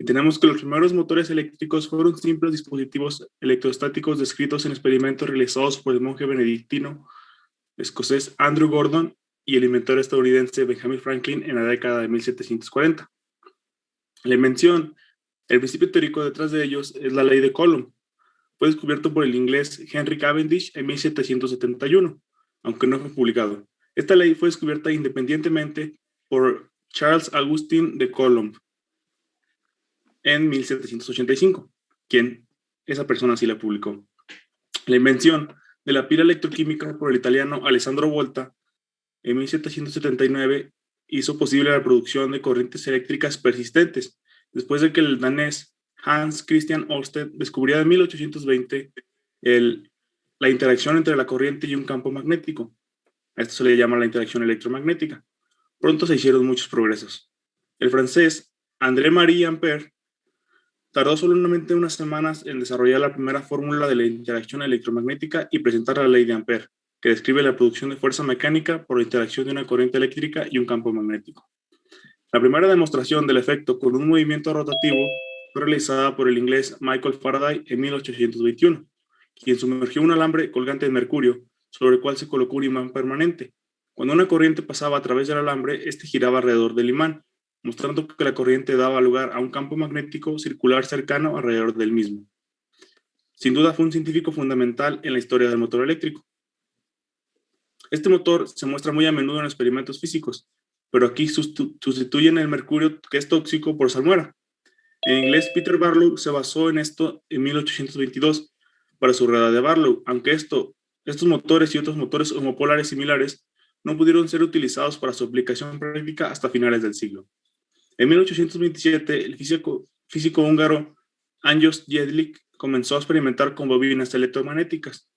Y tenemos que los primeros motores eléctricos fueron simples dispositivos electrostáticos descritos en experimentos realizados por el monje benedictino escocés Andrew Gordon y el inventor estadounidense Benjamin Franklin en la década de 1740. La invención, el principio teórico detrás de ellos es la ley de Coulomb. Fue descubierto por el inglés Henry Cavendish en 1771, aunque no fue publicado. Esta ley fue descubierta independientemente por Charles Augustin de Coulomb en 1785, quien esa persona sí la publicó. La invención de la pila electroquímica por el italiano Alessandro Volta en 1779 hizo posible la producción de corrientes eléctricas persistentes, después de que el danés Hans Christian Ørsted descubriera en 1820 la interacción entre la corriente y un campo magnético. A esto se le llama la interacción electromagnética. Pronto se hicieron muchos progresos. El francés André-Marie Ampère tardó solamente unas semanas en desarrollar la primera fórmula de la interacción electromagnética y presentar la ley de Ampère, que describe la producción de fuerza mecánica por la interacción de una corriente eléctrica y un campo magnético. La primera demostración del efecto con un movimiento rotativo fue realizada por el inglés Michael Faraday en 1821, quien sumergió un alambre colgante de mercurio sobre el cual se colocó un imán permanente. Cuando una corriente pasaba a través del alambre, este giraba alrededor del imán, mostrando que la corriente daba lugar a un campo magnético circular cercano alrededor del mismo. Sin duda fue un científico fundamental en la historia del motor eléctrico. Este motor se muestra muy a menudo en experimentos físicos, pero aquí sustituyen el mercurio, que es tóxico, por salmuera. En inglés, Peter Barlow se basó en esto en 1822 para su rueda de Barlow, aunque estos motores y otros motores homopolares similares no pudieron ser utilizados para su aplicación práctica hasta finales del siglo. En 1827, el físico húngaro Ányos Jedlik comenzó a experimentar con bobinas electromagnéticas,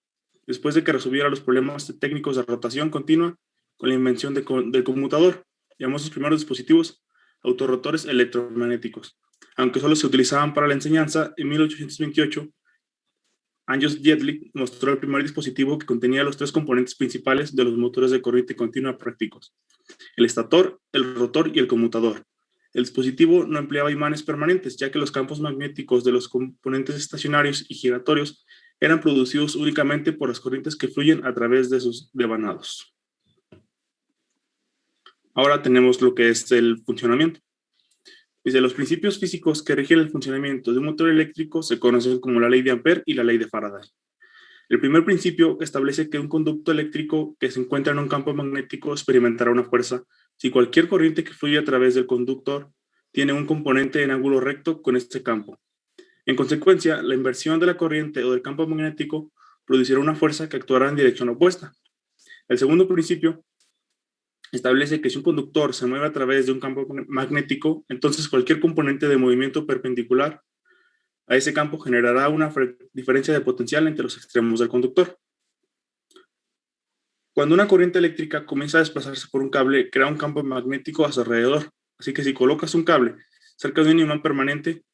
después de que resolviera los problemas técnicos de rotación continua con la invención del conmutador. Llamó a sus primeros dispositivos autorrotores electromagnéticos. Aunque solo se utilizaban para la enseñanza, en 1828, Ányos Jedlik mostró el primer dispositivo que contenía los tres componentes principales de los motores de corriente continua prácticos: el estator, el rotor y el conmutador. El dispositivo no empleaba imanes permanentes, ya que los campos magnéticos de los componentes estacionarios y giratorios eran producidos únicamente por las corrientes que fluyen a través de sus devanados. Ahora tenemos lo que es el funcionamiento. Dice, los principios físicos que rigen el funcionamiento de un motor eléctrico se conocen como la ley de Ampère y la ley de Faraday. El primer principio establece que un conducto eléctrico que se encuentra en un campo magnético experimentará una fuerza si cualquier corriente que fluye a través del conductor tiene un componente en ángulo recto con este campo. En consecuencia, la inversión de la corriente o del campo magnético producirá una fuerza que actuará en dirección opuesta. El segundo principio establece que si un conductor se mueve a través de un campo magnético, entonces cualquier componente de movimiento perpendicular a ese campo generará una diferencia de potencial entre los extremos del conductor. Cuando una corriente eléctrica comienza a desplazarse por un cable, crea un campo magnético a su alrededor. Así que si colocas un cable cerca de un imán permanente,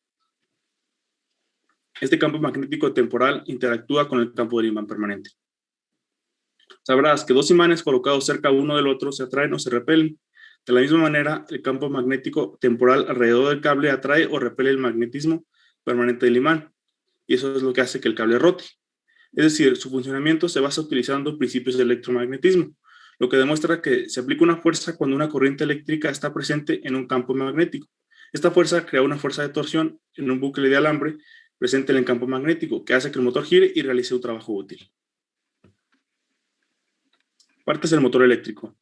este campo magnético temporal interactúa con el campo del imán permanente. Sabrás que dos imanes colocados cerca uno del otro se atraen o se repelen. De la misma manera, el campo magnético temporal alrededor del cable atrae o repele el magnetismo permanente del imán, y eso es lo que hace que el cable rote. Es decir, su funcionamiento se basa utilizando principios de electromagnetismo, lo que demuestra que se aplica una fuerza cuando una corriente eléctrica está presente en un campo magnético. Esta fuerza crea una fuerza de torsión en un bucle de alambre presente en el campo magnético, que hace que el motor gire y realice un trabajo útil. Partes del motor eléctrico.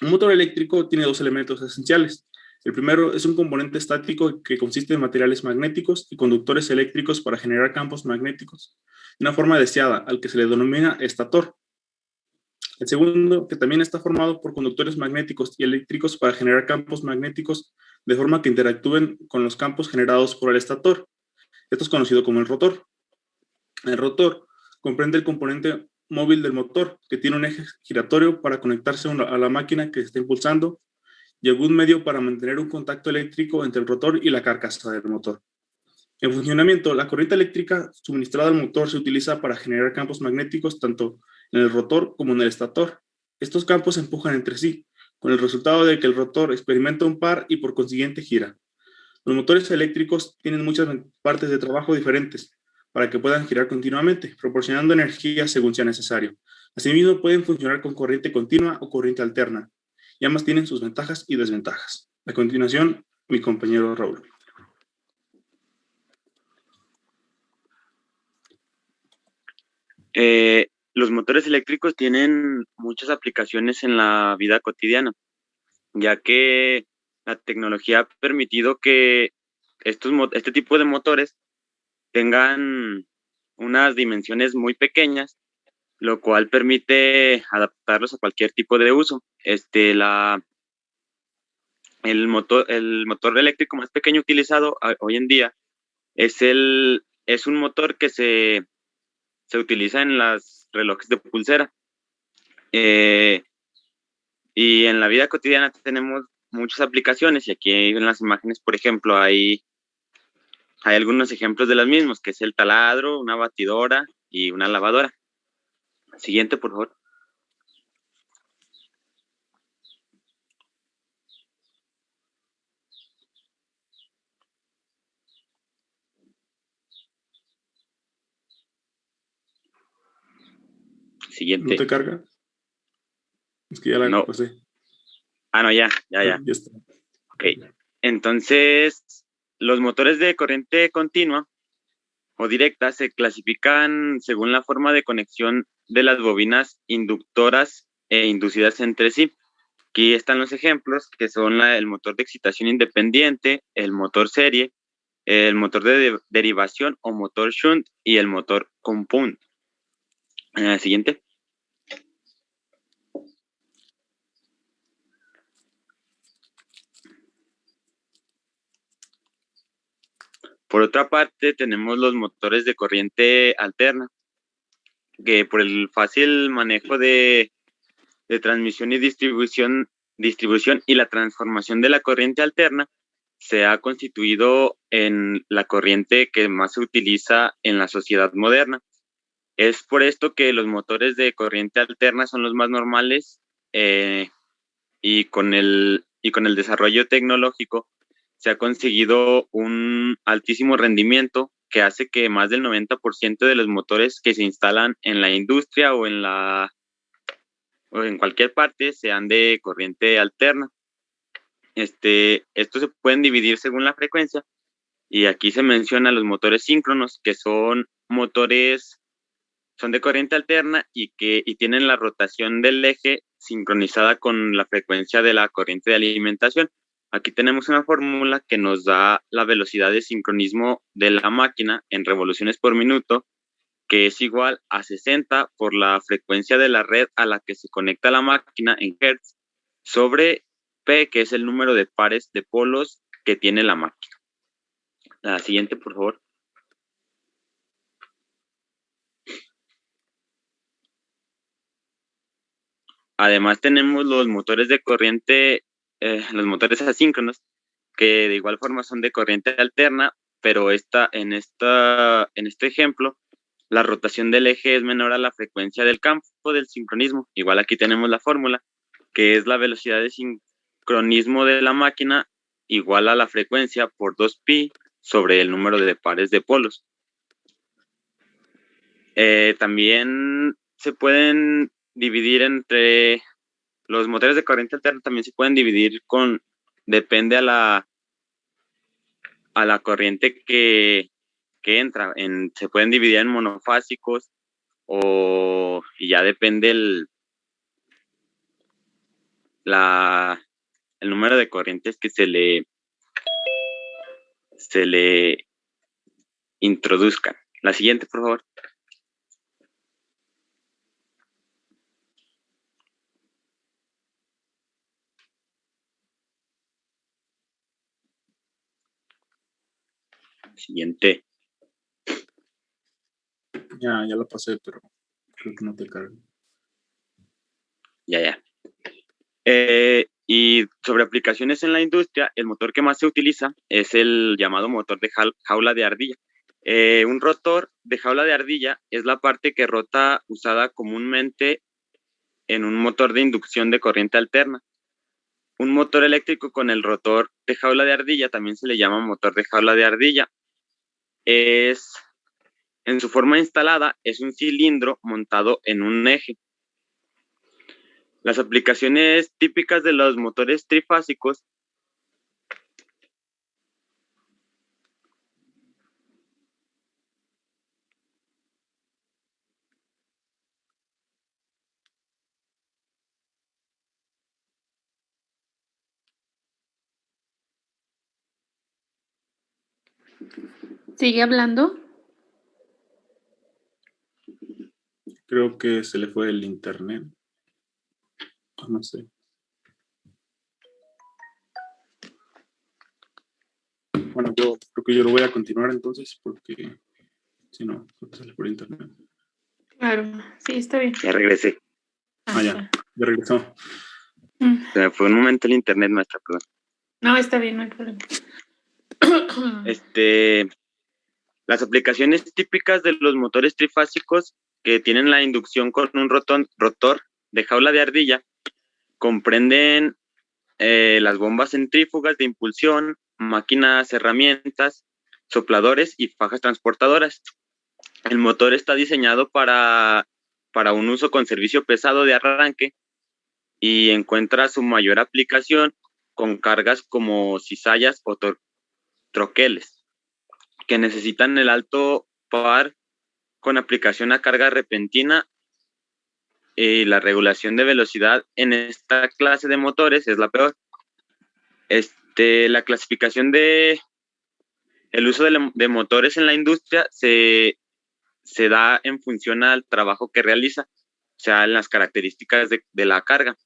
Un motor eléctrico tiene dos elementos esenciales. El primero es un componente estático que consiste en materiales magnéticos y conductores eléctricos para generar campos magnéticos de una forma deseada, al que se le denomina estator. El segundo, que también está formado por conductores magnéticos y eléctricos para generar campos magnéticos de forma que interactúen con los campos generados por el estator. Esto es conocido como el rotor. El rotor comprende el componente móvil del motor, que tiene un eje giratorio para conectarse a la máquina que está impulsando y algún medio para mantener un contacto eléctrico entre el rotor y la carcasa del motor. En funcionamiento, la corriente eléctrica suministrada al motor se utiliza para generar campos magnéticos tanto en el rotor como en el estator. Estos campos se empujan entre sí, con el resultado de que el rotor experimenta un par y por consiguiente gira. Los motores eléctricos tienen muchas partes de trabajo diferentes para que puedan girar continuamente, proporcionando energía según sea necesario. Asimismo, pueden funcionar con corriente continua o corriente alterna, y ambas tienen sus ventajas y desventajas. A continuación, mi compañero Raúl. Los motores eléctricos tienen muchas aplicaciones en la vida cotidiana, ya que la tecnología ha permitido que este tipo de motores tengan unas dimensiones muy pequeñas, lo cual permite adaptarlos a cualquier tipo de uso. El motor eléctrico más pequeño utilizado hoy en día es un motor que se utiliza en los relojes de pulsera. Y en la vida cotidiana tenemos muchas aplicaciones, y aquí en las imágenes, por ejemplo, hay algunos ejemplos de las mismas, que es el taladro, una batidora y una lavadora. Siguiente, por favor. Siguiente. ¿No te carga? Es que ya la No. pasé. Ah, no, ya. Ya está. Ok. Entonces, los motores de corriente continua o directa se clasifican según la forma de conexión de las bobinas inductoras e inducidas entre sí. Aquí están los ejemplos, que son el motor de excitación independiente, el motor serie, el motor de derivación o motor shunt y el motor compound. Siguiente. Por otra parte, tenemos los motores de corriente alterna, que por el fácil manejo de transmisión y distribución y la transformación de la corriente alterna, se ha constituido en la corriente que más se utiliza en la sociedad moderna. Es por esto que los motores de corriente alterna son los más normales, y con el desarrollo tecnológico se ha conseguido un altísimo rendimiento que hace que más del 90% de los motores que se instalan en la industria o en cualquier parte sean de corriente alterna. Estos se pueden dividir según la frecuencia, y aquí se mencionan los motores síncronos, que son de corriente alterna y tienen la rotación del eje sincronizada con la frecuencia de la corriente de alimentación. Aquí tenemos una fórmula que nos da la velocidad de sincronismo de la máquina en revoluciones por minuto, que es igual a 60 por la frecuencia de la red a la que se conecta la máquina en Hertz, sobre P, que es el número de pares de polos que tiene la máquina. La siguiente, por favor. Además tenemos los motores de corriente, los motores asíncronos, que de igual forma son de corriente alterna, pero en este ejemplo, la rotación del eje es menor a la frecuencia del campo del sincronismo. Igual aquí tenemos la fórmula, que es la velocidad de sincronismo de la máquina igual a la frecuencia por 2pi sobre el número de pares de polos. También se pueden dividir entre los motores de corriente alterna, también se pueden dividir depende a la corriente que entra. Se pueden dividir en monofásicos y ya depende el número de corrientes que se le introduzcan. La siguiente, por favor. Siguiente. Ya lo pasé, pero creo que no te carga. Ya. Y sobre aplicaciones en la industria, el motor que más se utiliza es el llamado motor de jaula de ardilla. Un rotor de jaula de ardilla es la parte que rota usada comúnmente en un motor de inducción de corriente alterna. un motor eléctrico con el rotor de jaula de ardilla, también se le llama motor de jaula de ardilla. En su forma instalada, es un cilindro montado en un eje. Las aplicaciones típicas de los motores trifásicos ¿Sigue hablando? Creo que se le fue el internet. No sé. Bueno, yo creo que yo lo voy a continuar entonces porque si no, creo que se le fue el internet. Claro, sí, está bien. ya regresé. Ya regresó. Se me fue un momento el internet, maestra, perdón. No, está bien, no hay problema. Las aplicaciones típicas de los motores trifásicos que tienen la inducción con un rotor de jaula de ardilla comprenden las bombas centrífugas de impulsión, máquinas, herramientas, sopladores y fajas transportadoras. El motor está diseñado para un uso con servicio pesado de arranque y encuentra su mayor aplicación con cargas como cizallas o troqueles, que necesitan el alto par con aplicación a carga repentina, y la regulación de velocidad en esta clase de motores es la peor. La clasificación el uso de motores en la industria se da en función al trabajo que realiza, o sea, en las características de la carga.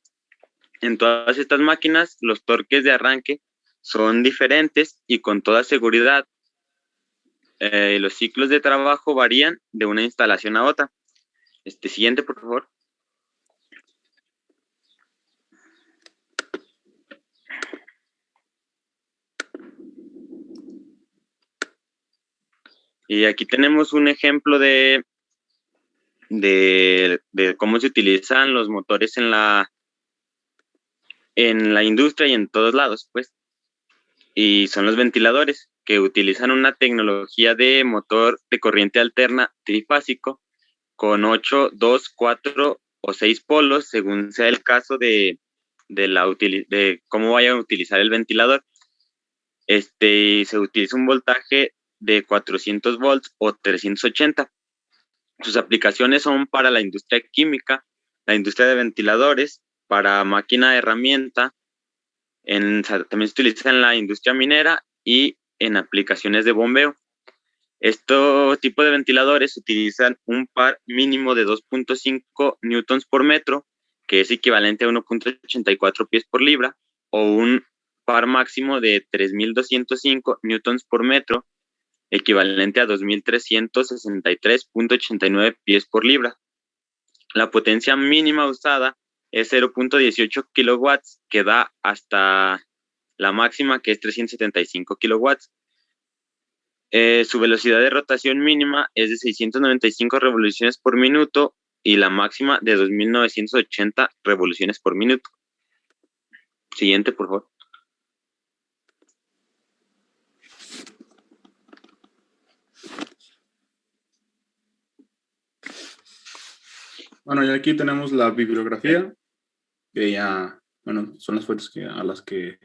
En todas estas máquinas, los torques de arranque son diferentes y con toda seguridad los ciclos de trabajo varían de una instalación a otra. Siguiente, por favor. Y aquí tenemos un ejemplo de cómo se utilizan los motores en la industria y en todos lados, pues. Y son los ventiladores, que utilizan una tecnología de motor de corriente alterna trifásico con 8, 2, 4 o 6 polos, según sea el caso de cómo vaya a utilizar el ventilador. Se utiliza un voltaje de 400 volts o 380. Sus aplicaciones son para la industria química, la industria de ventiladores, para máquina de herramienta, también se utiliza en la industria minera y en aplicaciones de bombeo. Este tipo de ventiladores utilizan un par mínimo de 2.5 newtons por metro, que es equivalente a 1.84 pies por libra, o un par máximo de 3.205 newtons por metro, equivalente a 2.363.89 pies por libra. La potencia mínima usada es 0.18 kilowatts, que da hasta la máxima, que es 375 kilowatts. Su velocidad de rotación mínima es de 695 revoluciones por minuto y la máxima de 2.980 revoluciones por minuto. Siguiente, por favor. Bueno, y aquí tenemos la bibliografía, que ya, bueno, son las fuentes a las que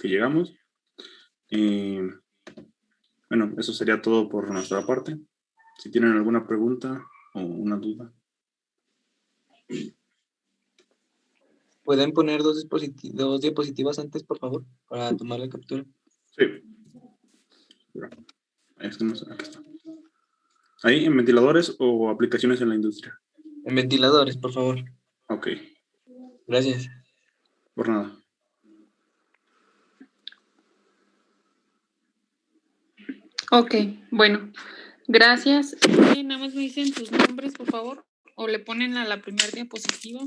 llegamos. Y bueno, eso sería todo por nuestra parte. Si tienen alguna pregunta o una duda. ¿Pueden poner dos diapositivas antes, por favor, para tomar la captura? Sí. Ahí está. ¿Ahí en ventiladores o aplicaciones en la industria? En ventiladores, por favor. Ok. Gracias. Por nada. Ok, bueno, gracias. Nada más me dicen sus nombres, por favor, o le ponen a la primera diapositiva.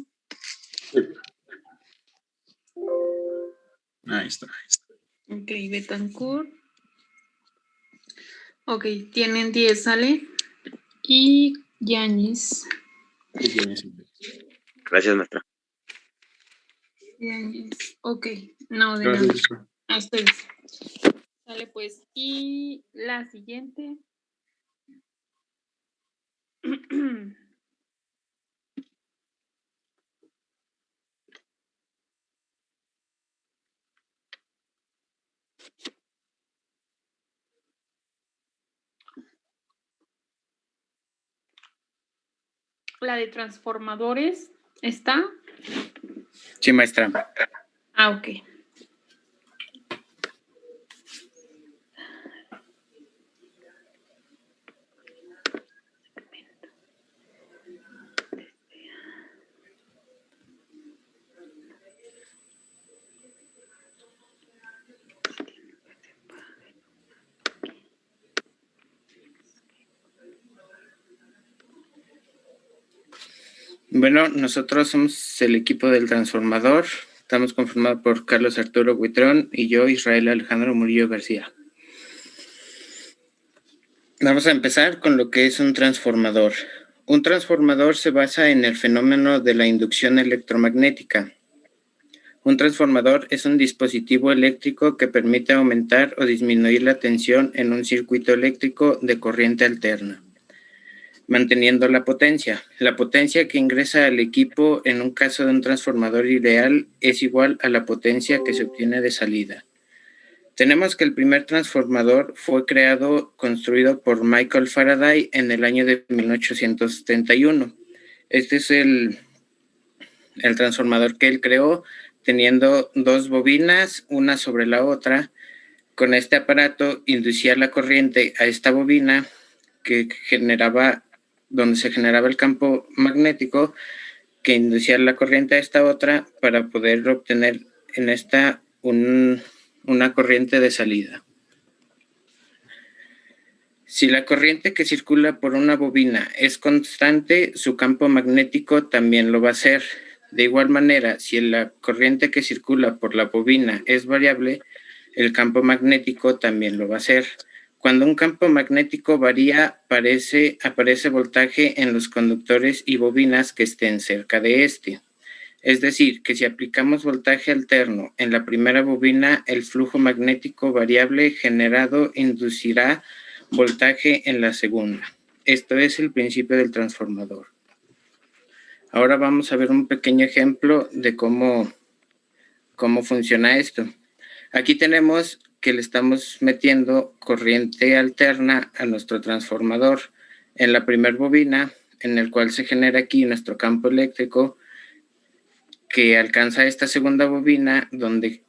Sí. Ahí está. Ok, Betancourt. Ok, tienen 10, ¿sale? Y Yáñez. Gracias, maestra. Ok, no, de nada. Gracias, Joshua. A ustedes. Sale pues. Y la siguiente. La de transformadores, ¿está? Sí, maestra. Ah, ok. Bueno, nosotros somos el equipo del transformador. Estamos conformados por Carlos Arturo Huitrón y yo, Israel Alejandro Murillo García. Vamos a empezar con lo que es un transformador. Un transformador se basa en el fenómeno de la inducción electromagnética. Un transformador es un dispositivo eléctrico que permite aumentar o disminuir la tensión en un circuito eléctrico de corriente alterna, manteniendo la potencia. La potencia que ingresa al equipo en un caso de un transformador ideal es igual a la potencia que se obtiene de salida. Tenemos que el primer transformador fue construido por Michael Faraday en el año de 1871. Este es el transformador que él creó, teniendo dos bobinas, una sobre la otra. Con este aparato inducía la corriente a esta bobina donde se generaba el campo magnético, que inducía la corriente a esta otra para poder obtener en esta una corriente de salida. Si la corriente que circula por una bobina es constante, su campo magnético también lo va a ser. De igual manera, si la corriente que circula por la bobina es variable, el campo magnético también lo va a ser. Cuando un campo magnético varía, aparece voltaje en los conductores y bobinas que estén cerca de este. Es decir, que si aplicamos voltaje alterno en la primera bobina, el flujo magnético variable generado inducirá voltaje en la segunda. Esto es el principio del transformador. Ahora vamos a ver un pequeño ejemplo de cómo funciona esto. Aquí tenemos que le estamos metiendo corriente alterna a nuestro transformador en la primera bobina, en el cual se genera aquí nuestro campo eléctrico, que alcanza esta segunda bobina, donde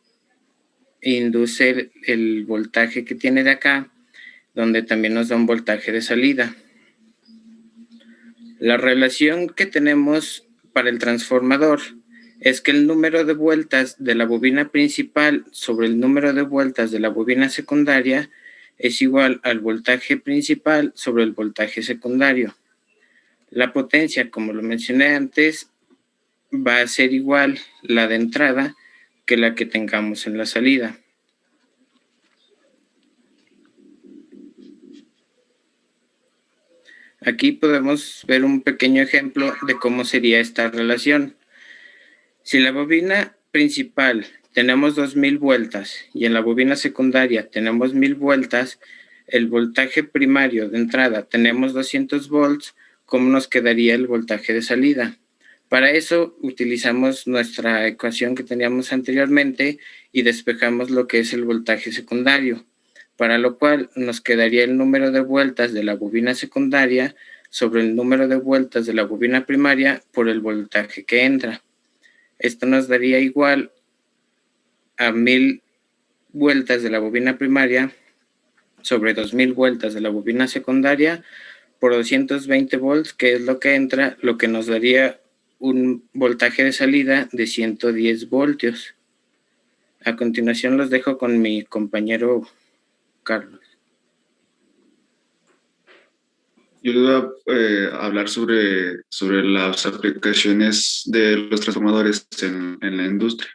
induce el voltaje que tiene de acá, donde también nos da un voltaje de salida. La relación que tenemos para el transformador es que el número de vueltas de la bobina principal sobre el número de vueltas de la bobina secundaria es igual al voltaje principal sobre el voltaje secundario. La potencia, como lo mencioné antes, va a ser igual la de entrada que la que tengamos en la salida. Aquí podemos ver un pequeño ejemplo de cómo sería esta relación. Si la bobina principal tenemos 2000 vueltas y en la bobina secundaria tenemos 1000 vueltas, el voltaje primario de entrada tenemos 200 volts, ¿cómo nos quedaría el voltaje de salida? Para eso utilizamos nuestra ecuación que teníamos anteriormente y despejamos lo que es el voltaje secundario, para lo cual nos quedaría el número de vueltas de la bobina secundaria sobre el número de vueltas de la bobina primaria por el voltaje que entra. Esto nos daría igual a 1000 vueltas de la bobina primaria sobre 2000 vueltas de la bobina secundaria por 220 volts, que es lo que entra, lo que nos daría un voltaje de salida de 110 voltios. A continuación los dejo con mi compañero Carlos. Yo les voy a hablar sobre las aplicaciones de los transformadores en la industria.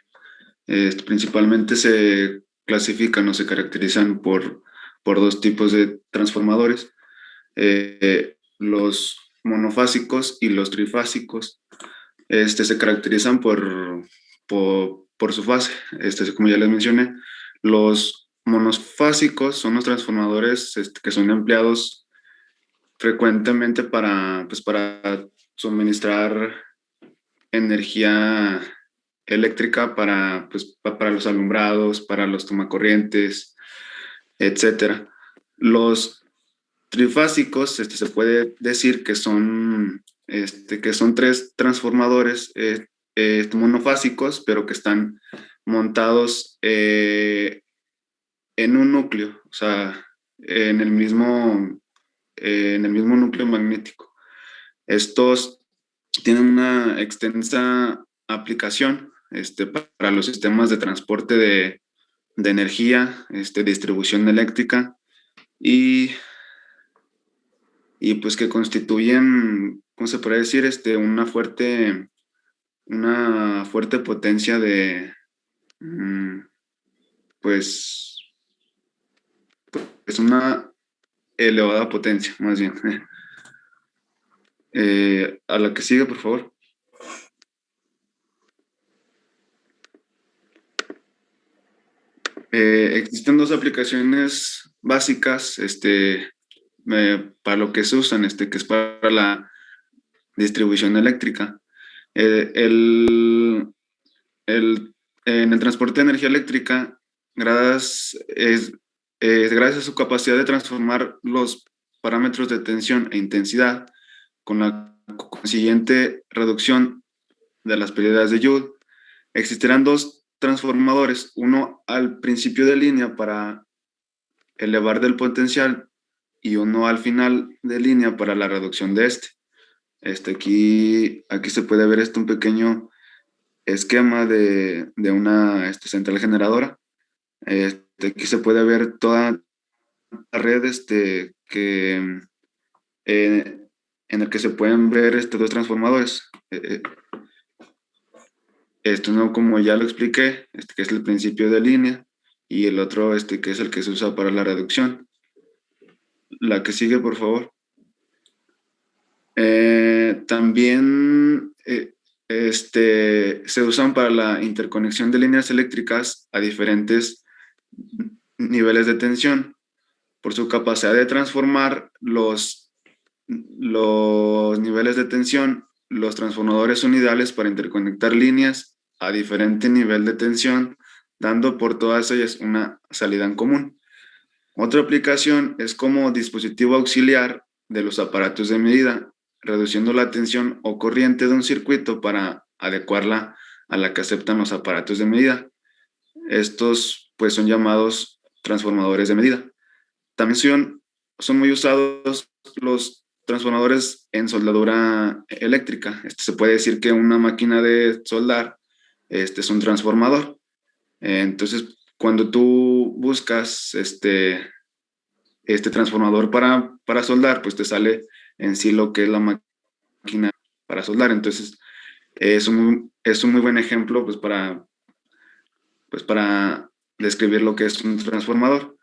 Principalmente se clasifican o se caracterizan por dos tipos de transformadores, los monofásicos y los trifásicos. Se caracterizan por por su fase. Como ya les mencioné, los monofásicos son los transformadores que son empleados frecuentemente para suministrar energía eléctrica para los alumbrados, para los tomacorrientes, etcétera. Los trifásicos, se puede decir que son 3 transformadores monofásicos, pero que están montados en un núcleo, o sea, en el mismo núcleo magnético. Estos tienen una extensa aplicación para los sistemas de transporte de energía, distribución eléctrica y pues que constituyen, ¿cómo se puede decir? Una fuerte potencia de, pues es una elevada potencia, más bien. A la que sigue, por favor. Existen 2 aplicaciones básicas para lo que se usan, que es para la distribución eléctrica. En el transporte de energía eléctrica, gracias a su capacidad de transformar los parámetros de tensión e intensidad con la consiguiente reducción de las pérdidas de Joule, existirán 2 transformadores, uno al principio de línea para elevar del potencial y uno al final de línea para la reducción de aquí se puede ver un pequeño esquema de una central generadora. Aquí se puede ver toda la red en el que se pueden ver estos 2 transformadores. No, como ya lo expliqué, que es el principio de línea, y el otro que es el que se usa para la reducción. La que sigue, por favor. También se usan para la interconexión de líneas eléctricas a diferentes niveles de tensión por su capacidad de transformar los niveles de tensión. Los transformadores son ideales para interconectar líneas a diferente nivel de tensión, dando por todas ellas una salida en común. Otra aplicación es como dispositivo auxiliar de los aparatos de medida, reduciendo la tensión o corriente de un circuito para adecuarla a la que aceptan los aparatos de medida. Estos pues son llamados transformadores de medida. También son muy usados los transformadores en soldadura eléctrica. Se puede decir que una máquina de soldar es un transformador. Entonces, cuando tú buscas este transformador para soldar, pues te sale en sí lo que es la máquina para soldar. Entonces, es un muy buen ejemplo pues para describir lo que es un transformador.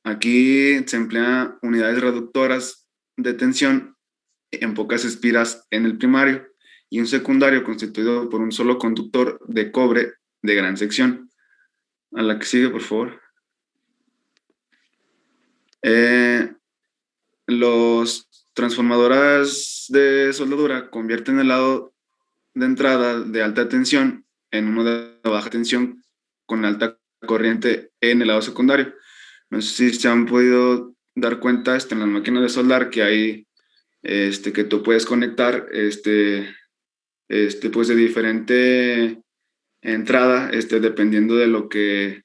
Aquí se emplean unidades reductoras de tensión en pocas espiras en el primario y un secundario constituido por un solo conductor de cobre de gran sección. A la que sigue, por favor. Los transformadoras de soldadura convierten el lado de entrada de alta tensión en uno de baja tensión con alta corriente en el lado secundario. No sé si se han podido dar cuenta en las máquinas de soldar que hay que tú puedes conectar pues de diferente entrada dependiendo de lo que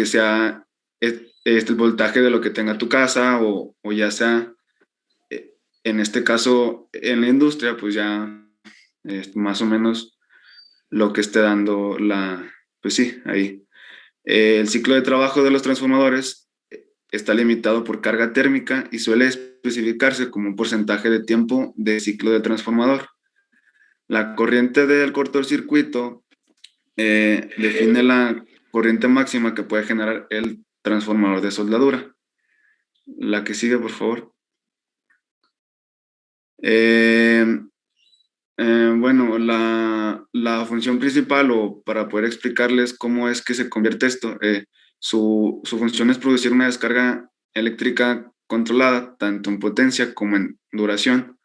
sea el voltaje de lo que tenga tu casa o ya sea en este caso en la industria pues ya más o menos lo que esté dando pues sí, ahí. El ciclo de trabajo de los transformadores está limitado por carga térmica y suele especificarse como un porcentaje de tiempo de ciclo de transformador. La corriente del cortocircuito define la corriente máxima que puede generar el transformador de soldadura. La que sigue, por favor. Bueno, la función principal, o para poder explicarles cómo es que se convierte esto, su función es producir una descarga eléctrica controlada, tanto en potencia como en duración.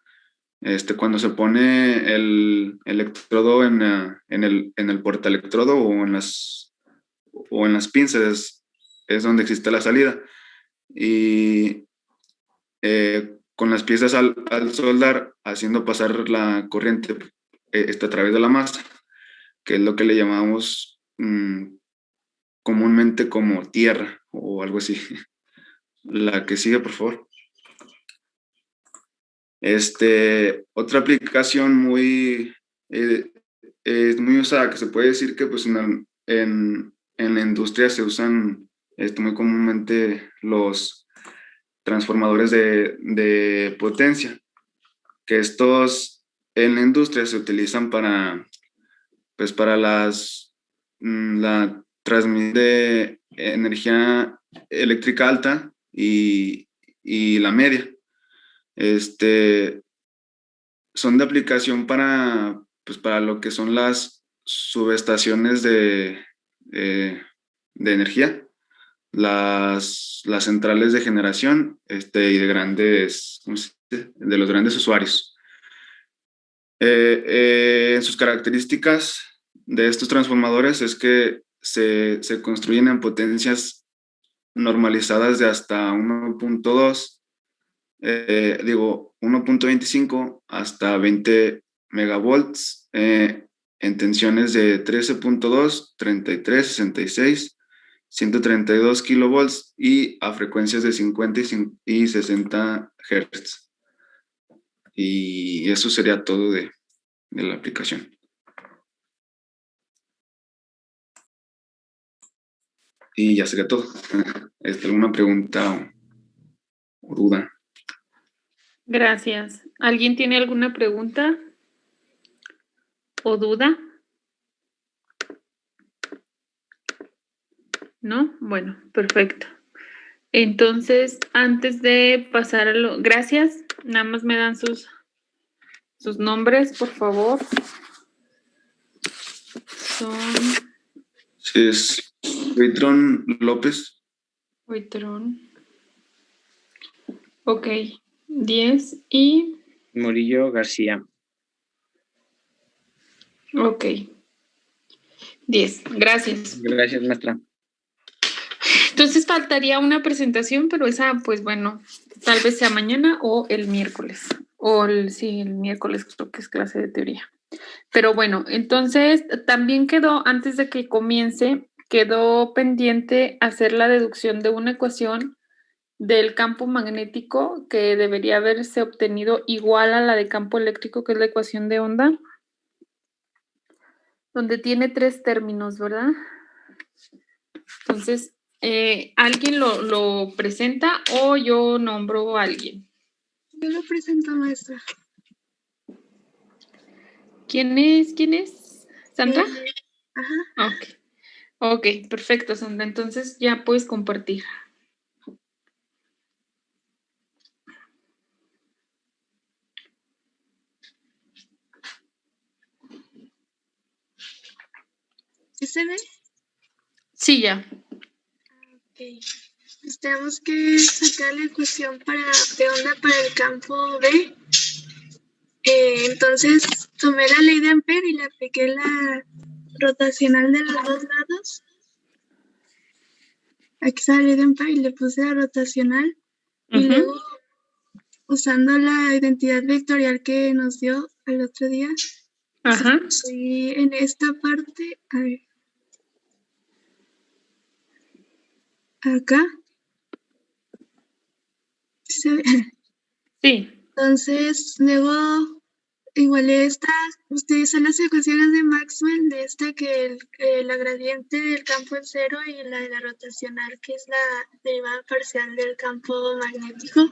Cuando se pone el electrodo en el portaelectrodo o en las pinzas, es donde existe la salida. Y con las piezas al soldar, haciendo pasar la corriente a través de la masa, que es lo que le llamamos comúnmente como tierra o algo así. La que sigue, por favor. Otra aplicación es muy usada, que se puede decir que pues en la industria se usan muy comúnmente los transformadores de potencia, que estos en la industria se utilizan para la transmisión de energía eléctrica alta y la media. Son de aplicación para lo que son las subestaciones de energía, las centrales de generación y de los grandes usuarios. En sus características de estos transformadores es que se construyen en potencias normalizadas de hasta 1.25 hasta 20 megavolts en tensiones de 13.2, 33, 66, 132 kilovolts y a frecuencias de 50 y 60 hertz. Y eso sería todo de la aplicación. Y ya sería todo. ¿Alguna pregunta o duda? Gracias. ¿Alguien tiene alguna pregunta o duda? ¿No? Bueno, perfecto. Entonces, antes de pasar a lo... Gracias. Nada más me dan sus nombres, por favor. Son... Sí, es Huitrón López. Huitrón. Ok. 10 y... Murillo García. Ok. 10. Gracias. Gracias, maestra. Entonces faltaría una presentación, pero esa, pues bueno, tal vez sea mañana o el miércoles. Sí, el miércoles creo que es clase de teoría. Pero bueno, entonces también quedó, antes de que comience, quedó pendiente hacer la deducción de una ecuación del campo magnético que debería haberse obtenido igual a la de campo eléctrico, que es la ecuación de onda, donde tiene 3 términos, ¿verdad? Entonces, ¿alguien lo presenta o yo nombro a alguien? Yo lo presento, maestra. ¿Quién es? ¿Sandra? Ajá. Ok, perfecto, Sandra. Entonces ya puedes compartir. ¿Sí se ve? Sí, ya. Ok. Pues tenemos que sacar la ecuación de onda para el campo B. Entonces tomé la ley de Ampere y le apliqué la rotacional de los dos lados. Aquí está la ley de Ampere y le puse la rotacional. Y luego, usando la identidad vectorial que nos dio el otro día, estoy en esta parte, a ver, acá. Sí. Entonces, luego, igual utilizan las ecuaciones de Maxwell, de esta que la gradiente del campo es 0 y la de la rotacional, que es la derivada parcial del campo magnético.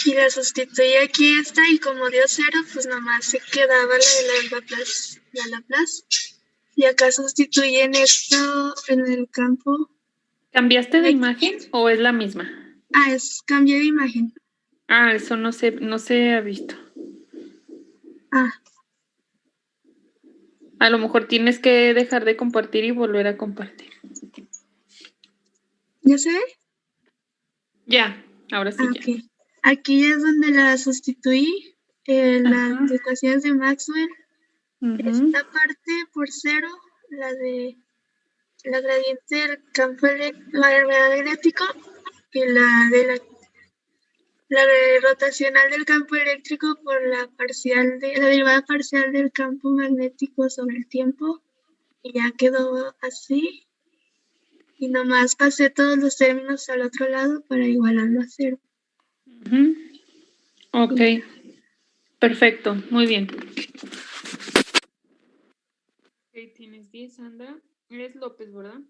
Y la sustituí aquí esta, y como dio 0, pues nomás se quedaba la de Laplace. Y acá sustituyen esto en el campo. ¿Cambiaste de imagen o es la misma? Cambié de imagen. Eso no se ha visto. A lo mejor tienes que dejar de compartir y volver a compartir. ¿Ya se ve? Ya, ahora sí Ah, ya. ok. Aquí es donde la sustituí, las Ajá. ecuaciones de Maxwell. Ujú. Esta parte por cero, la de la gradiente del campo magnético y la de la rotacional del campo eléctrico por la derivada parcial del campo magnético sobre el tiempo. Y ya quedó así. Y nomás pasé todos los términos al otro lado para igualarlo a cero. Ujú. Ok, perfecto, muy bien. Ok, tienes 10, Sandra. Es López, ¿verdad?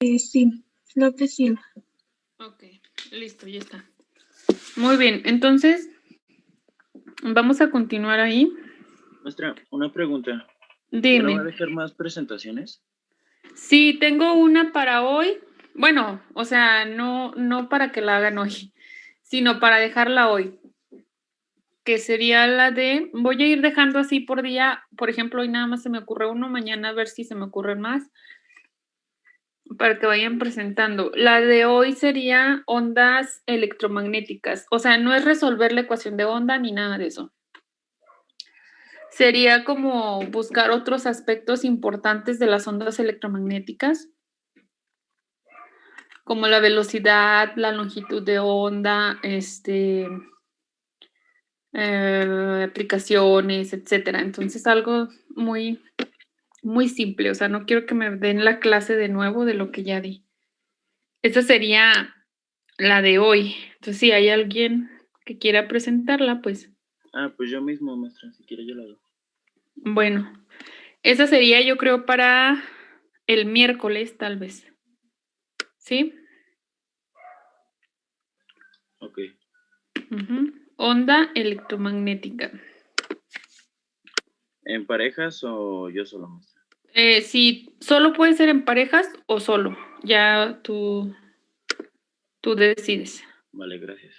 Sí, López Silva. Ok, listo, ya está. Muy bien, entonces vamos a continuar ahí. Maestra, una pregunta. ¿Ya no va a Dime. dejar más presentaciones? Sí, tengo una para hoy. Bueno, o sea, no para que la hagan hoy, sino para dejarla hoy. Que sería la de, voy a ir dejando así por día, por ejemplo, hoy nada más se me ocurre uno, mañana a ver si se me ocurren más, para que vayan presentando. La de hoy sería ondas electromagnéticas, o sea, no es resolver la ecuación de onda ni nada de eso. Sería como buscar otros aspectos importantes de las ondas electromagnéticas, como la velocidad, la longitud de onda, aplicaciones, etcétera. Entonces, algo muy, muy simple. O sea, no quiero que me den la clase de nuevo de lo que ya di. Esa sería la de hoy. Entonces, si hay alguien que quiera presentarla, pues Ah, pues yo mismo, maestra, si quiere yo la hago. bueno. Esa sería, yo creo, para el miércoles, tal vez. ¿Sí? Ok. Ujú. Onda electromagnética. ¿En parejas o yo solo, maestra? Sí, solo puede ser en parejas o solo. Ya tú decides. Vale, gracias.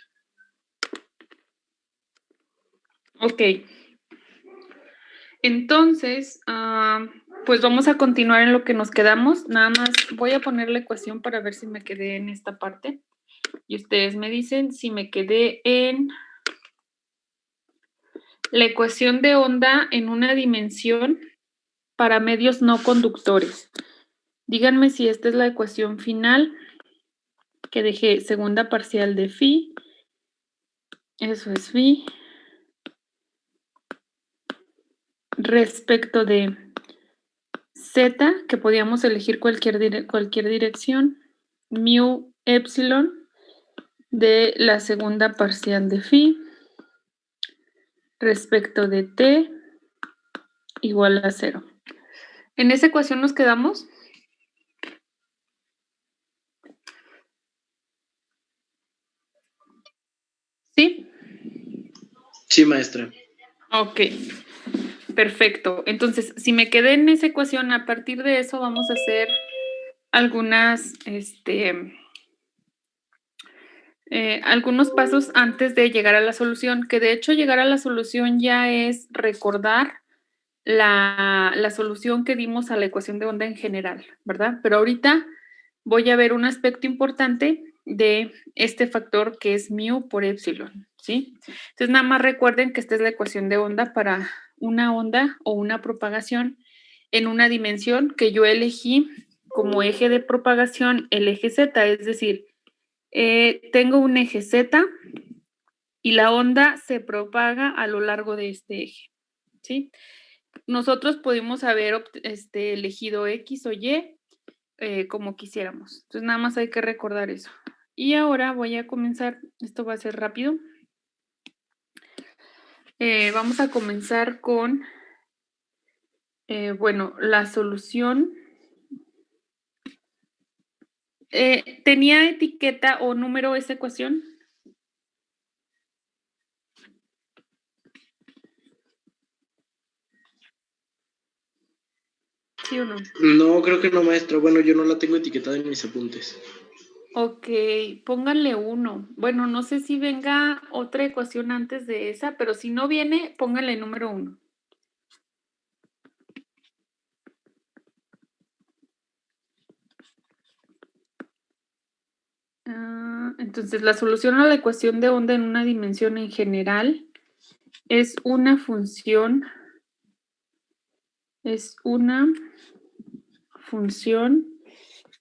Ok. Entonces, pues vamos a continuar en lo que nos quedamos. Nada más voy a poner la ecuación para ver si me quedé en esta parte. Y ustedes me dicen si me quedé en la ecuación de onda en una dimensión para medios no conductores. Díganme si esta es la ecuación final que dejé segunda parcial de phi. Eso es phi. Respecto de z, que podíamos elegir cualquier dirección, mu epsilon de la segunda parcial de phi respecto de t igual a 0. ¿En esa ecuación nos quedamos? ¿Sí? Sí, maestra. Ok, perfecto. Entonces, si me quedé en esa ecuación, a partir de eso vamos a hacer algunos pasos antes de llegar a la solución, que de hecho llegar a la solución ya es recordar la solución que dimos a la ecuación de onda en general, ¿verdad? Pero ahorita voy a ver un aspecto importante de este factor que es mu por epsilon, ¿sí? Entonces, nada más recuerden que esta es la ecuación de onda para una onda o una propagación en una dimensión que yo elegí como eje de propagación el eje Z, es decir, tengo un eje Z y la onda se propaga a lo largo de este eje, ¿sí? Nosotros pudimos haber elegido X o Y como quisiéramos. Entonces, nada más hay que recordar eso. Y ahora voy a comenzar, esto va a ser rápido. Vamos a comenzar con, bueno, la solución. ¿Tenía etiqueta o número esa ecuación? ¿Sí o no? No, creo que no, maestra. Bueno, yo no la tengo etiquetada en mis apuntes. Ok, pónganle 1. Bueno, no sé si venga otra ecuación antes de esa, pero si no viene, pónganle número 1. Entonces, la solución a la ecuación de onda en una dimensión en general es una función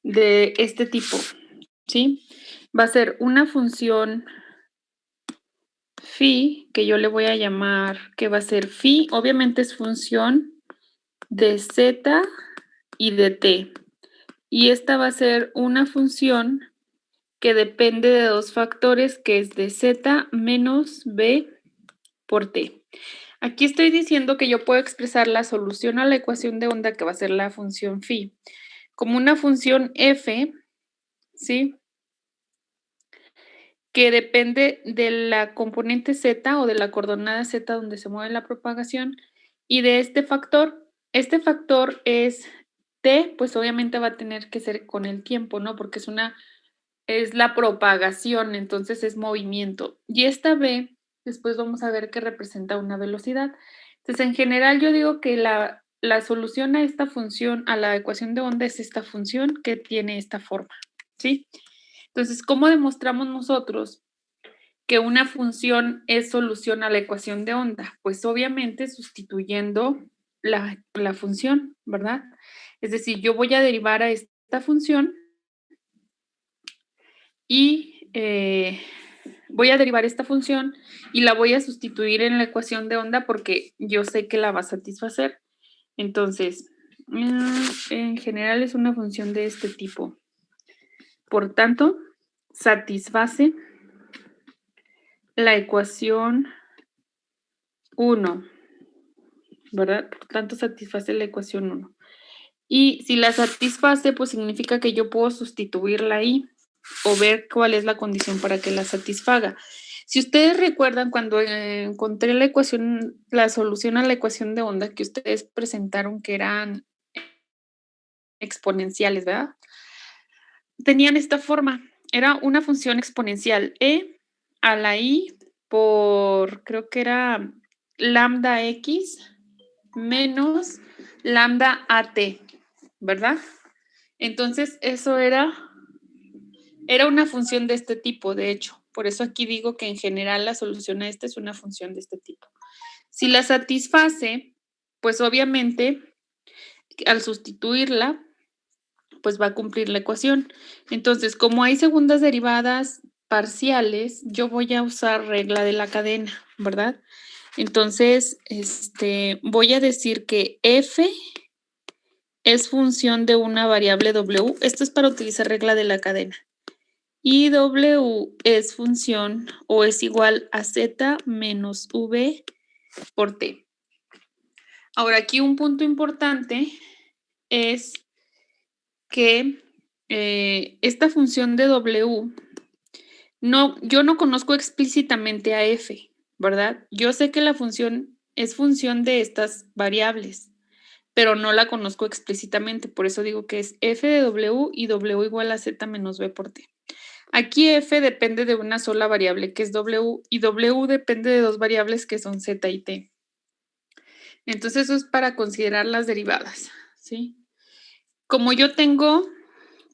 de este tipo, ¿sí? Va a ser una función phi, que yo le voy a llamar, que va a ser phi, obviamente es función de z y de t. Y esta va a ser una función que depende de dos factores, que es de z menos b por t. Aquí estoy diciendo que yo puedo expresar la solución a la ecuación de onda, que va a ser la función phi, como una función f, ¿sí? Que depende de la componente z o de la coordenada z donde se mueve la propagación y de este factor. Este factor es t, pues obviamente va a tener que ser con el tiempo, ¿no? Porque es la propagación, entonces es movimiento. Y esta b, después vamos a ver que representa una velocidad. Entonces, en general yo digo que la solución a esta función, a la ecuación de onda, es esta función que tiene esta forma, ¿sí? Entonces, ¿cómo demostramos nosotros que una función es solución a la ecuación de onda? Pues obviamente sustituyendo la función, ¿verdad? Es decir, yo voy a derivar a esta función y voy a derivar esta función y la voy a sustituir en la ecuación de onda porque yo sé que la va a satisfacer. Entonces, en general es una función de este tipo. Por tanto, satisface la ecuación 1, ¿verdad? Por tanto, satisface la ecuación 1. Y si la satisface, pues significa que yo puedo sustituirla ahí o ver cuál es la condición para que la satisfaga. Si ustedes recuerdan, cuando encontré la ecuación, la solución a la ecuación de onda que ustedes presentaron, que eran exponenciales, ¿verdad? Tenían esta forma. Era una función exponencial e a la i por, creo que era lambda x menos lambda at, ¿verdad? Entonces, eso era una función de este tipo, de hecho. Por eso aquí digo que en general la solución a esta es una función de este tipo. Si la satisface, pues obviamente al sustituirla, pues va a cumplir la ecuación. Entonces, como hay segundas derivadas parciales, yo voy a usar regla de la cadena, ¿verdad? Entonces, voy a decir que f es función de una variable w. Esto es para utilizar regla de la cadena. Y w es función o es igual a z menos v por t. Ahora, aquí un punto importante es que esta función de w, yo no conozco explícitamente a f, ¿verdad? Yo sé que la función es función de estas variables, pero no la conozco explícitamente, por eso digo que es f de w y w igual a z menos v por t. Aquí f depende de una sola variable que es w y w depende de dos variables que son z y t. Entonces eso es para considerar las derivadas, ¿sí? Como yo tengo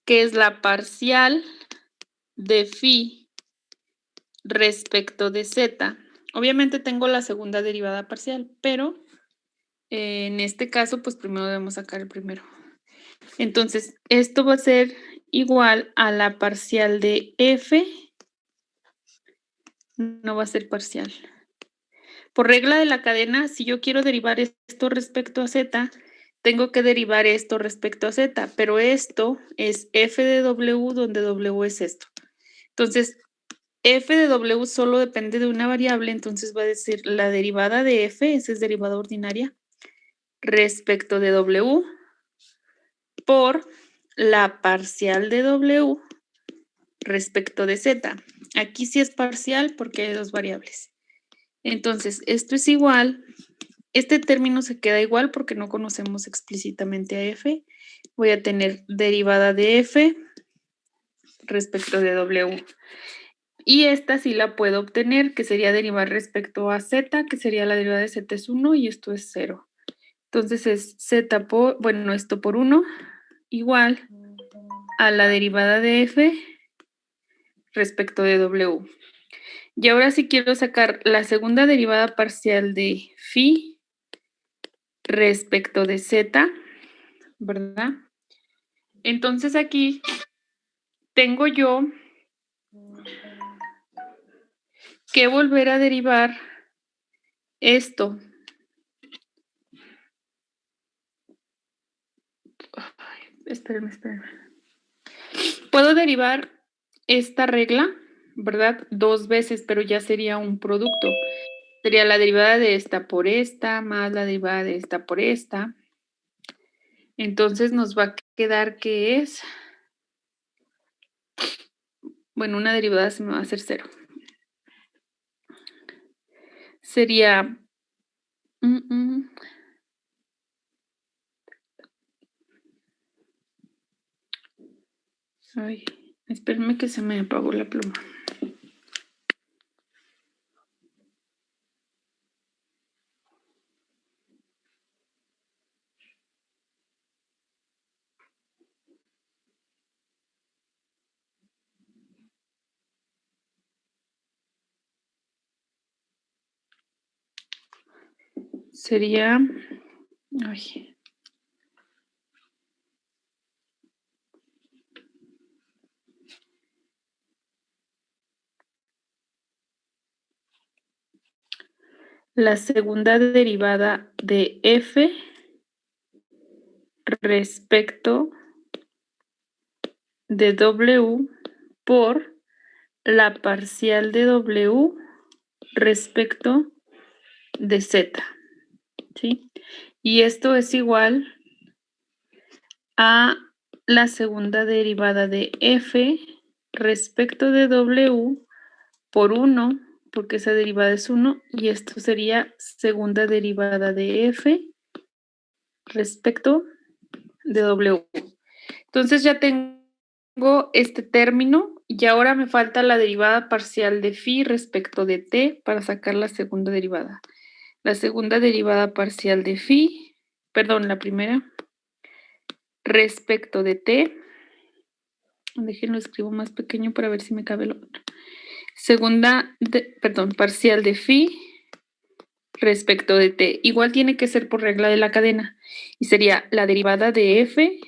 que es la parcial de phi respecto de z, obviamente tengo la segunda derivada parcial, pero en este caso pues primero debemos sacar el primero. Entonces esto va a ser igual a la parcial de f, no va a ser parcial. Por regla de la cadena, si yo quiero derivar esto respecto a z, tengo que derivar esto respecto a z, pero esto es f de w, donde w es esto. Entonces, f de w solo depende de una variable, entonces va a decir la derivada de f, esa es derivada ordinaria, respecto de w por la parcial de w respecto de z. Aquí sí es parcial porque hay dos variables. Entonces, esto es igual, este término se queda igual porque no conocemos explícitamente a f. Voy a tener derivada de f respecto de w. Y esta sí la puedo obtener, que sería derivar respecto a z, que sería la derivada de z es 1 y esto es 0. Entonces es z por, bueno, esto por 1 igual a la derivada de f respecto de W. Y ahora sí quiero sacar la segunda derivada parcial de phi respecto de z, ¿verdad? Entonces aquí tengo yo que volver a derivar esto. Ay, espérenme. Puedo derivar esta regla, ¿verdad? 2 veces, pero ya sería un producto. Sería la derivada de esta por esta, más la derivada de esta por esta. Entonces nos va a quedar que es... Bueno, una derivada se me va a hacer 0. Sería... Ay, espérenme que se me apagó la pluma. Sería... Ay. La segunda derivada de f respecto de w por la parcial de w respecto de z, ¿sí? Y esto es igual a la segunda derivada de f respecto de w por 1, porque esa derivada es 1, y esto sería segunda derivada de f respecto de w. Entonces ya tengo este término y ahora me falta la derivada parcial de phi respecto de t para sacar la segunda derivada. La segunda derivada parcial de phi, perdón, la primera, respecto de t. Déjenlo escribo más pequeño para ver si me cabe lo otro. Parcial de phi respecto de t. Igual tiene que ser por regla de la cadena. Y sería la derivada de f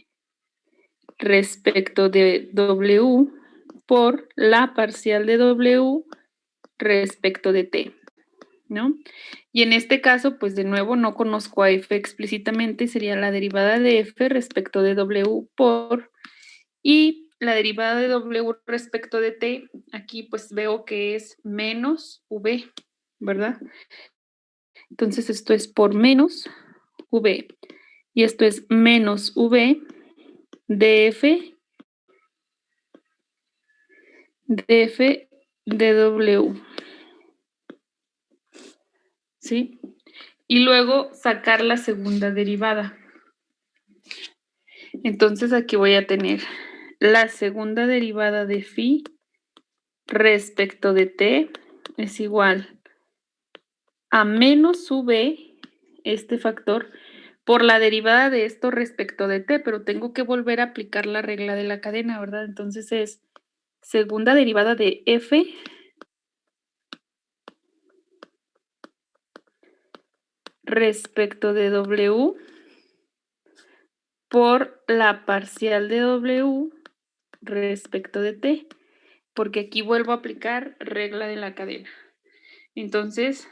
respecto de w por la parcial de w respecto de t, ¿no? Y en este caso, pues de nuevo no conozco a f explícitamente, sería la derivada de f respecto de w por, y la derivada de w respecto de t, aquí pues veo que es menos v, ¿verdad? Entonces esto es por menos v, y esto es menos v df de w, ¿sí? Y luego sacar la segunda derivada. Entonces aquí voy a tener la segunda derivada de phi respecto de t es igual a menos v, este factor, por la derivada de esto respecto de t, pero tengo que volver a aplicar la regla de la cadena, ¿verdad? Entonces es segunda derivada de f respecto de w por la parcial de w respecto de t, porque aquí vuelvo a aplicar regla de la cadena. Entonces,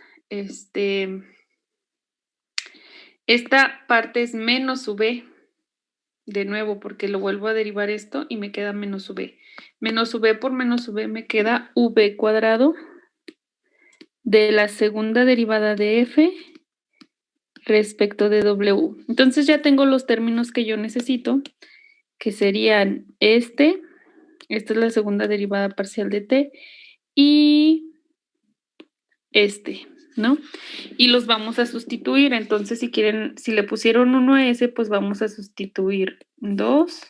esta parte es menos v, de nuevo, porque lo vuelvo a derivar esto y me queda menos v. Menos v por menos v me queda v cuadrado de la segunda derivada de f respecto de w. Entonces ya tengo los términos que yo necesito, que serían esta es la segunda derivada parcial de t, y ¿no? Y los vamos a sustituir. Entonces, si quieren, si le pusieron 1 a ese, pues vamos a sustituir 2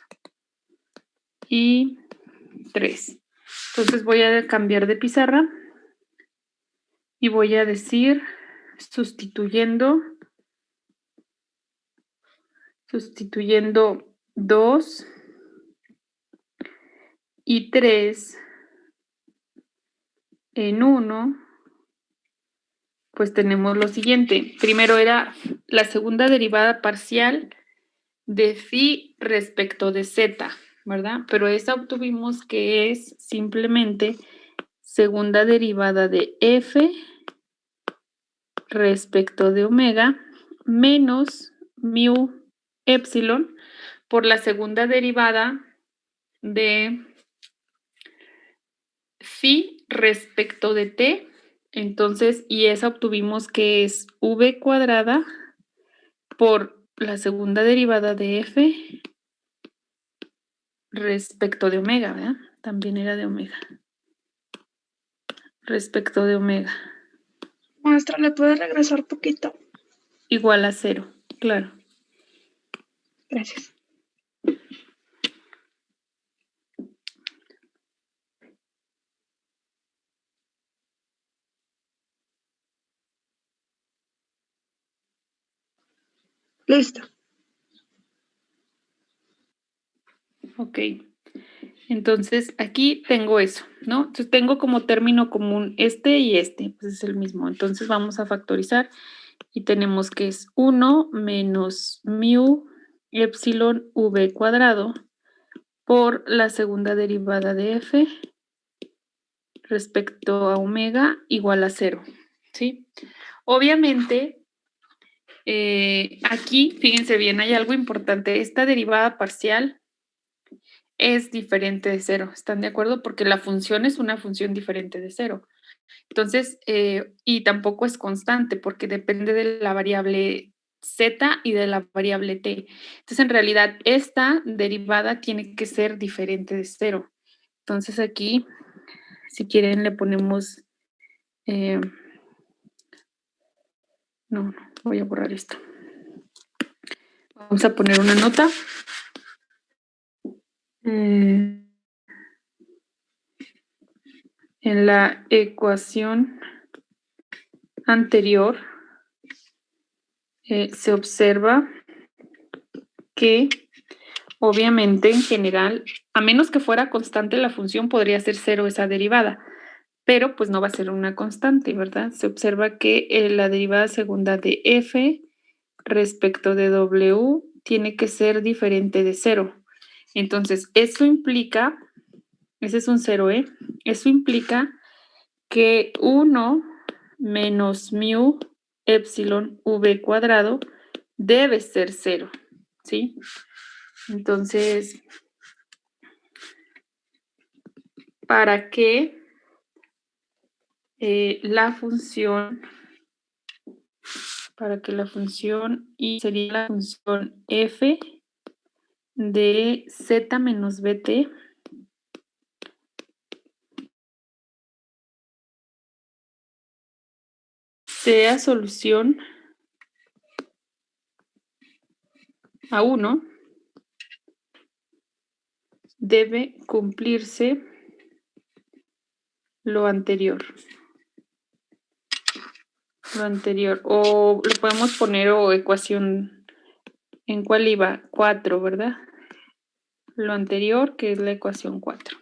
y 3. Entonces voy a cambiar de pizarra y voy a decir sustituyendo 2 y 3 en 1, pues tenemos lo siguiente. Primero era la segunda derivada parcial de phi respecto de z, ¿verdad? Pero esa obtuvimos que es simplemente segunda derivada de f respecto de omega menos mu epsilon por la segunda derivada de phi respecto de t. Entonces, y esa obtuvimos que es v cuadrada por la segunda derivada de f respecto de omega, ¿verdad? También era de omega. Respecto de omega. Maestra, ¿le puede regresar poquito? Igual a 0, claro. Gracias. Listo. Ok. Entonces, aquí tengo eso, ¿no? Entonces, tengo como término común este y este, pues es el mismo. Entonces, vamos a factorizar y tenemos que es 1 menos mu epsilon v cuadrado por la segunda derivada de f respecto a omega igual a 0, ¿sí? Obviamente, aquí, fíjense bien, hay algo importante. Esta derivada parcial es diferente de 0, ¿están de acuerdo? Porque la función es una función diferente de 0. Entonces, y tampoco es constante porque depende de la variable z y de la variable t. Entonces, en realidad, esta derivada tiene que ser diferente de 0. Entonces, aquí, si quieren, le ponemos... no, voy a borrar esto. Vamos a poner una nota. En la ecuación anterior se observa que obviamente en general, a menos que fuera constante la función, podría ser 0 esa derivada, pero pues no va a ser una constante, ¿verdad? Se observa que la derivada segunda de f respecto de w tiene que ser diferente de 0. Entonces, eso implica, ese es un 0, eso implica que 1 menos mu epsilon v cuadrado debe ser 0, ¿sí? Entonces, para que la función y sería la función f de z menos bt sea solución a 1, debe cumplirse lo anterior. O lo podemos poner o ecuación, ¿en cuál iba? 4, ¿verdad? Lo anterior, que es la ecuación 4.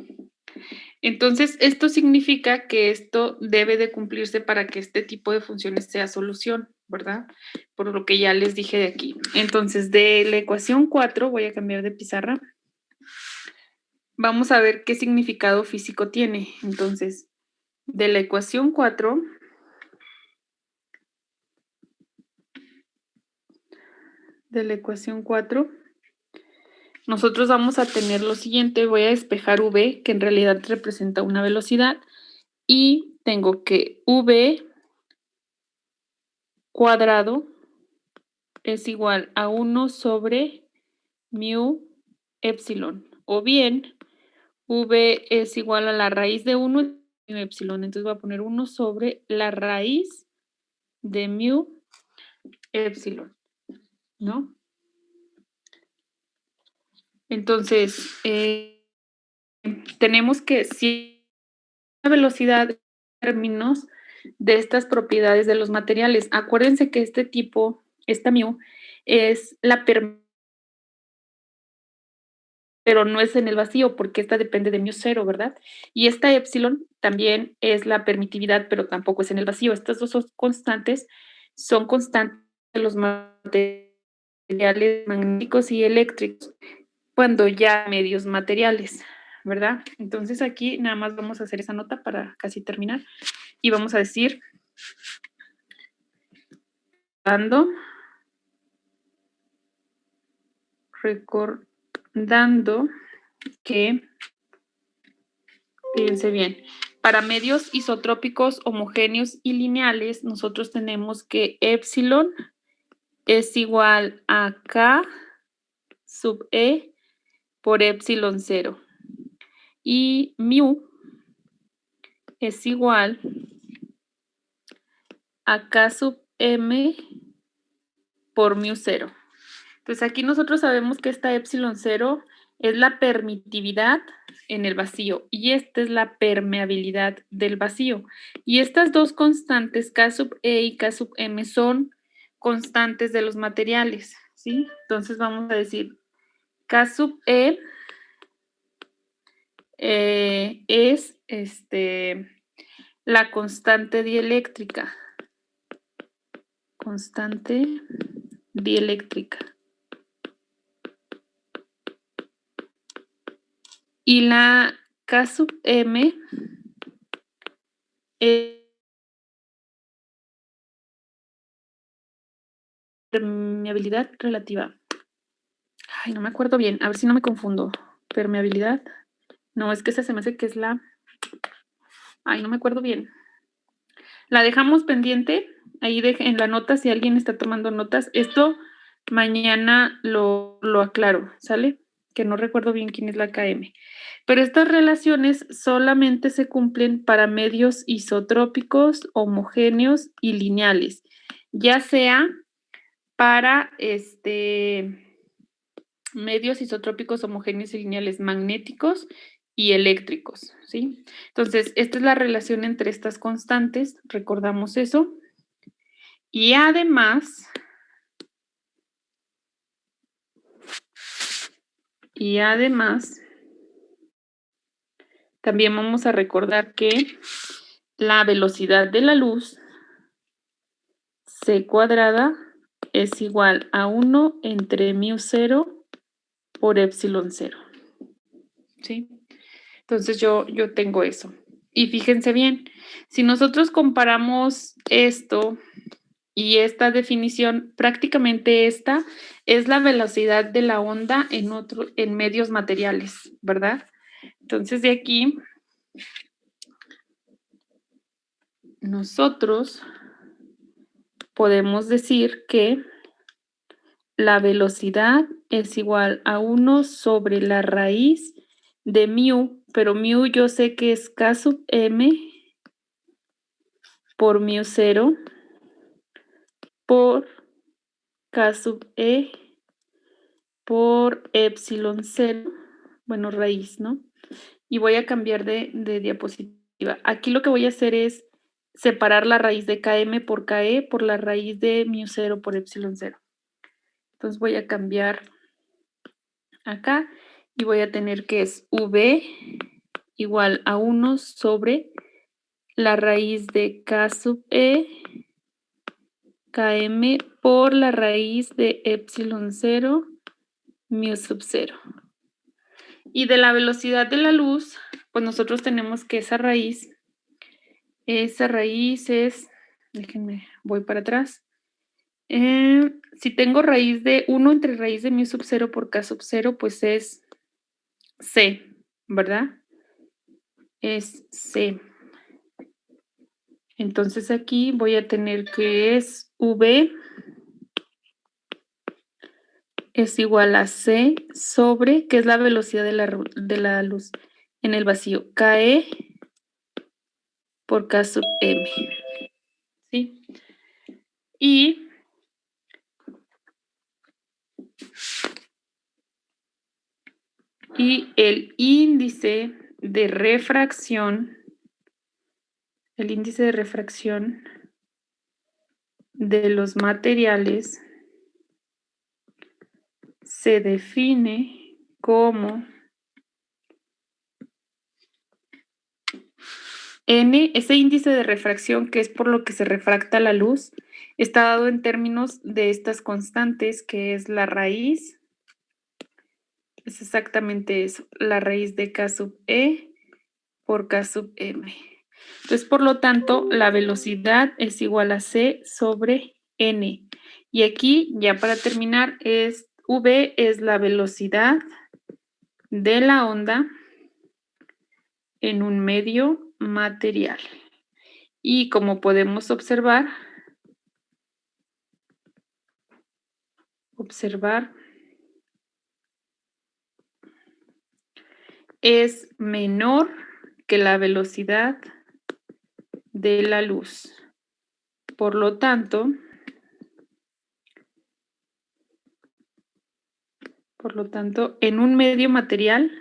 Entonces, esto significa que esto debe de cumplirse para que este tipo de funciones sea solución, ¿verdad? Por lo que ya les dije de aquí. Entonces, de la ecuación 4, voy a cambiar de pizarra. Vamos a ver qué significado físico tiene. Entonces, de la ecuación 4... nosotros vamos a tener lo siguiente. Voy a despejar v, que en realidad representa una velocidad, y tengo que v cuadrado es igual a 1 sobre mu epsilon, o bien v es igual a la raíz de 1 mu epsilon. Entonces voy a poner 1 sobre la raíz de mu epsilon, ¿no? Entonces, tenemos que si la velocidad en términos de estas propiedades de los materiales. Acuérdense que este tipo, esta mu, es la permeabilidad pero no es en el vacío porque esta depende de μ0, ¿verdad? Y esta epsilon también es la permitividad, pero tampoco es en el vacío. Estas dos son constantes de los materiales magnéticos y eléctricos cuando ya medios materiales, ¿verdad? Entonces aquí nada más vamos a hacer esa nota para casi terminar y vamos a decir recordando que, fíjense bien, para medios isotrópicos homogéneos y lineales, nosotros tenemos que epsilon es igual a K sub E por epsilon 0. Y mu es igual a K sub M por μ0. Entonces aquí nosotros sabemos que esta epsilon 0 es la permitividad en el vacío y esta es la permeabilidad del vacío. Y estas dos constantes, K sub E y K sub M, son constantes de los materiales, ¿sí? Entonces vamos a decir K sub E es la constante dieléctrica. Constante dieléctrica. Y la K sub M es permeabilidad relativa. Ay, no me acuerdo bien. A ver si no me confundo. Permeabilidad. No, es que esa se me hace que es la... Ay, no me acuerdo bien. La dejamos pendiente. Ahí en la nota, si alguien está tomando notas. Esto mañana lo aclaro, ¿sale? Que no recuerdo bien quién es la KM. Pero estas relaciones solamente se cumplen para medios isotrópicos, homogéneos y lineales. Ya sea para medios isotrópicos, homogéneos y lineales magnéticos y eléctricos, ¿sí? Entonces, esta es la relación entre estas constantes, recordamos eso. Y además, también vamos a recordar que la velocidad de la luz, c cuadrada, es igual a 1 entre μ0 por epsilon 0, ¿sí? Entonces yo tengo eso. Y fíjense bien, si nosotros comparamos esto y esta definición, prácticamente esta es la velocidad de la onda en medios materiales, ¿verdad? Entonces de aquí nosotros podemos decir que la velocidad es igual a 1 sobre la raíz de μ, pero μ yo sé que es K sub M por μ0 por K sub E por epsilon 0, bueno, raíz, ¿no? Y voy a cambiar de diapositiva. Aquí lo que voy a hacer es separar la raíz de KM por KE por la raíz de μ0 por epsilon 0. Entonces voy a cambiar acá y voy a tener que es V igual a 1 sobre la raíz de K sub E KM por la raíz de epsilon 0 μ sub 0. Y de la velocidad de la luz, pues nosotros tenemos que esa raíz es, déjenme, voy para atrás. Si tengo raíz de 1 entre raíz de μ sub 0 por K sub 0, pues es C, ¿verdad? Es C. Entonces aquí voy a tener que es V es igual a C sobre, que es la velocidad de la luz en el vacío, KE por K sub M. ¿Sí? Y el índice de refracción de los materiales se define como N, ese índice de refracción que es por lo que se refracta la luz, está dado en términos de estas constantes, que es la raíz, es exactamente eso, la raíz de K sub E por K sub M. Entonces, por lo tanto, la velocidad es igual a C sobre N. Y aquí, ya para terminar, V es la velocidad de la onda en un medio material. Y como podemos observar, es menor que la velocidad de la luz. Por lo tanto, en un medio material,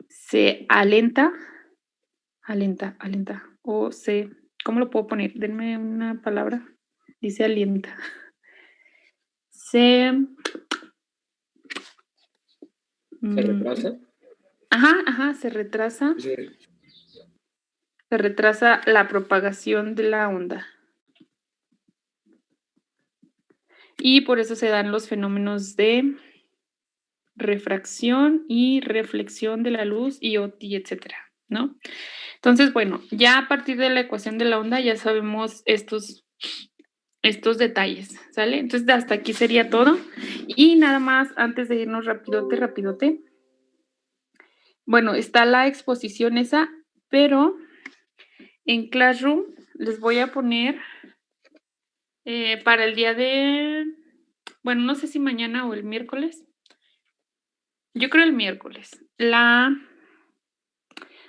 se alenta, o se, ¿cómo lo puedo poner? Denme una palabra. Dice alienta. ¿Se retrasa? Ajá, se retrasa. Sí. Se retrasa la propagación de la onda. Y por eso se dan los fenómenos de refracción y reflexión de la luz y etcétera, ¿no? Entonces, bueno, ya a partir de la ecuación de la onda ya sabemos estos detalles, ¿sale? Entonces, hasta aquí sería todo. Y nada más, antes de irnos rapidote. Bueno, está la exposición esa, pero en Classroom les voy a poner para el día de, bueno, no sé si mañana o el miércoles. Yo creo el miércoles.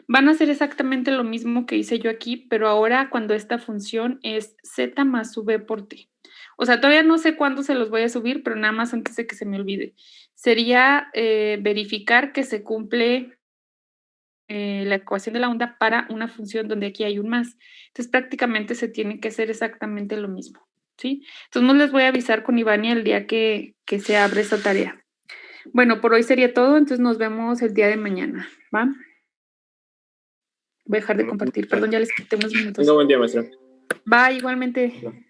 Van a hacer exactamente lo mismo que hice yo aquí, pero ahora cuando esta función es z más v por t. O sea, todavía no sé cuándo se los voy a subir, pero nada más antes de que se me olvide. Sería verificar que se cumple la ecuación de la onda para una función donde aquí hay un más. Entonces, prácticamente se tiene que hacer exactamente lo mismo, ¿sí? Entonces, no les voy a avisar con Ivania el día que se abre esa tarea. Bueno, por hoy sería todo, entonces nos vemos el día de mañana, ¿va? Voy a dejar de compartir, perdón, ya les quité unos minutos. Tenga buen día, maestra. Va, igualmente.